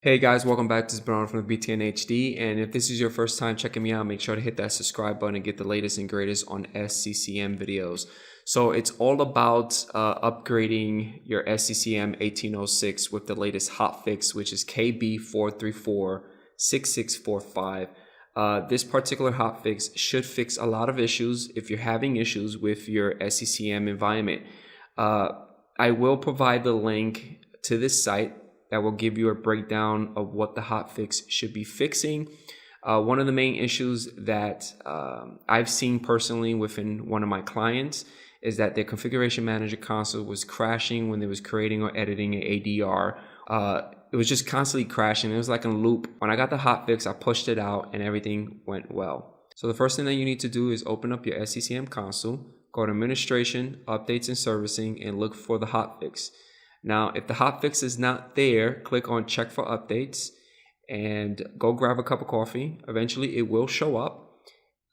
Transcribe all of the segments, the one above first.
Hey guys, welcome back. This is Brown from the BTN HD, and if this is your first time checking me out, make sure to hit that subscribe button and get the latest and greatest on SCCM videos. So it's all about upgrading your SCCM 1806 with the latest hotfix, which is KB4346645. This particular hotfix should fix a lot of issues if you're having issues with your SCCM environment. I will provide the link to this site that will give you a breakdown of what the hotfix should be fixing. One of the main issues that I've seen personally within one of my clients is that their configuration manager console was crashing when they was creating or editing an ADR. It was just constantly crashing. It was like a loop. When I got the hotfix, I pushed it out and everything went well. So the first thing that you need to do is open up your SCCM console, go to Administration, Updates and Servicing, and look for the hotfix. Now, if the hotfix is not there, click on Check for Updates and go grab a cup of coffee. Eventually, it will show up.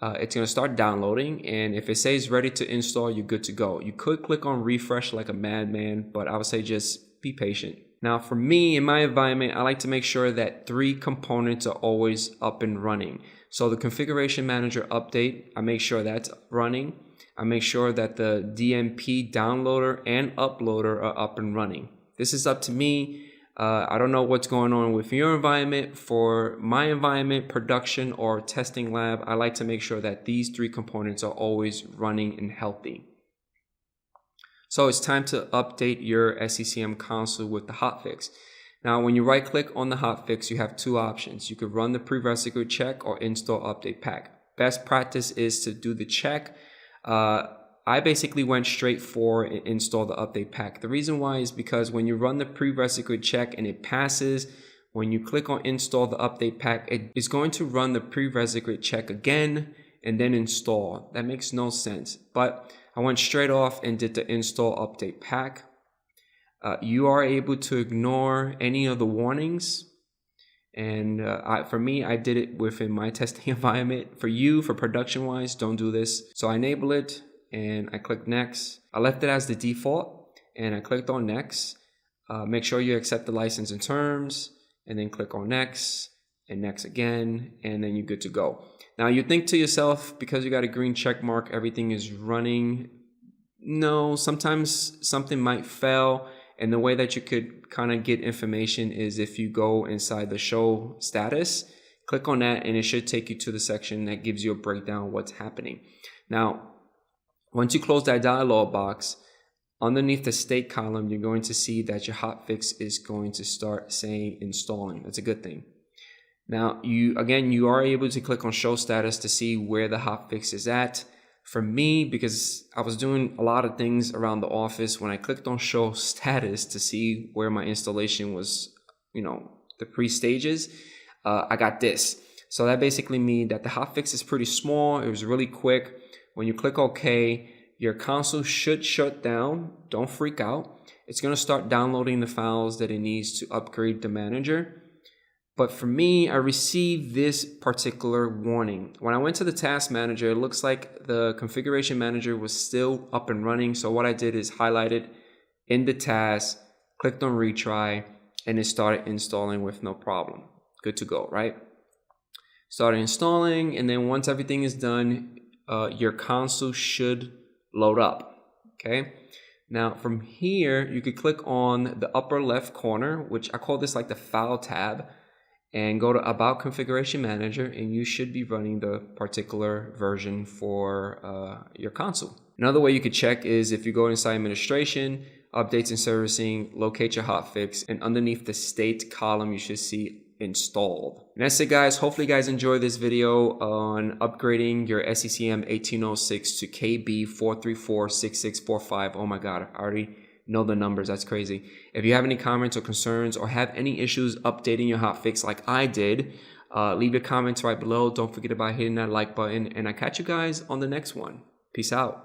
It's going to start downloading, and if it says ready to install, you're good to go. You could click on refresh like a madman, but I would say just be patient. Now, for me, in my environment, I like to make sure that 3 components are always up and running. So the configuration manager update, I make sure that's running. I make sure that the DMP downloader and uploader are up and running. This is up to me. I don't know what's going on with your environment. For my environment, production or testing lab, I like to make sure that these 3 components are always running and healthy. So it's time to update your SCCM console with the hotfix. Now, when you right click on the hotfix, you have 2 options. You could run the prerequisite check or install update pack. Best practice is to do the check. I basically went straight for and install the update pack. The reason why is because when you run the prerequisite check and it passes, when you click on install the update pack, it is going to run the prerequisite check again and then install. That makes no sense. But I went straight off and did the install update pack. You are able to ignore any of the warnings. And for me, I did it within my testing environment. For you, for production wise, don't do this. So I enable it and I click next. I left it as the default and I clicked on next. Make sure you accept the license and terms and then click on next and next again, and then you're good to go. Now you think to yourself, because you got a green check mark, everything is running. No, sometimes something might fail. And the way that you could kind of get information is if you go inside the show status, click on that, and it should take you to the section that gives you a breakdown of what's happening. Now, once you close that dialog box, underneath the state column, you're going to see that your hotfix is going to start saying installing. That's a good thing. Now, you are able to click on show status to see where the hotfix is at. For me, because I was doing a lot of things around the office, when I clicked on show status to see where my installation was, the pre-stages, I got this. So that basically means that the hotfix is pretty small. It was really quick. When you click OK, your console should shut down. Don't freak out. It's going to start downloading the files that it needs to upgrade the manager. But for me, I received this particular warning. When I went to the task manager, it looks like the configuration manager was still up and running. So what I did is highlighted in the task, clicked on retry, and it started installing with no problem. Good to go, right? Started installing, and then once everything is done, your console should load up, okay? Now from here, you could click on the upper left corner, which I call this like the file tab, and go to About Configuration Manager, and you should be running the particular version for your console. Another way you could check is if you go inside Administration, Updates and Servicing, locate your hotfix, and underneath the state column, you should see installed. And that's it, guys. Hopefully you guys enjoyed this video on upgrading your SCCM 1806 to KB4346645. Oh my God, I already know the numbers. That's crazy. If you have any comments or concerns or have any issues updating your hotfix like I did, leave your comments right below. Don't forget about hitting that like button, and I catch you guys on the next one. Peace out.